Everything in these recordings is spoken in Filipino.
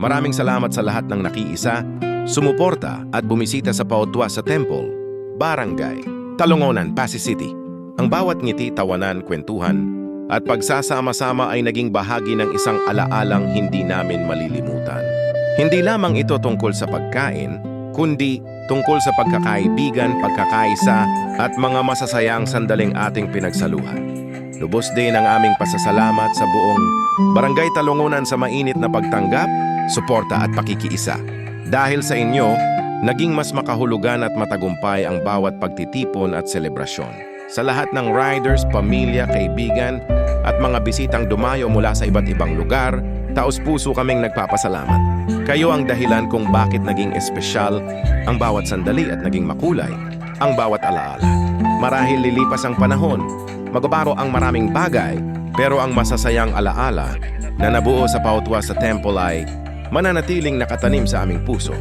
Maraming salamat sa lahat ng nakiisa, sumuporta at bumisita sa Pautwa sa Temple, Barangay, Talungonan, Pasig City. Ang bawat ngiti, tawanan, kwentuhan at pagsasama-sama ay naging bahagi ng isang alaalang hindi namin malilimutan. Hindi lamang ito tungkol sa pagkain, kundi tungkol sa pagkakaibigan, pagkakaisa at mga masasayang sandaling ating pinagsaluhan. Lubos din ang aming pasasalamat sa buong Barangay Talungonan sa mainit na pagtanggap, suporta at pakikiisa. Dahil sa inyo, naging mas makahulugan at matagumpay ang bawat pagtitipon at selebrasyon. Sa lahat ng riders, pamilya, kaibigan at mga bisitang dumayo mula sa iba't ibang lugar, taos-puso kaming nagpapasalamat. Kayo ang dahilan kung bakit naging espesyal ang bawat sandali at naging makulay ang bawat alaala. Marahil lilipas ang panahon, magbabago ang maraming bagay, pero ang masasayang alaala na nabuo sa Pautwa sa Temple ay mananatiling nakatanim sa aming puso.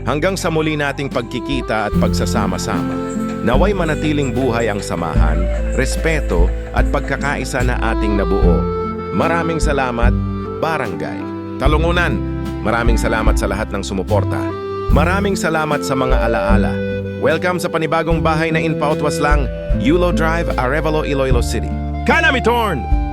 Hanggang sa muli nating pagkikita at pagsasama-sama, naway manatiling buhay ang samahan, respeto at pagkakaisa na ating nabuo. Maraming salamat, Barangay Talungonan. Maraming salamat sa lahat ng sumuporta. Maraming salamat sa mga alaala. Welcome sa panibagong bahay na in Pautwas lang, Yulo Drive, Arevalo, Iloilo City. Kanamitorn!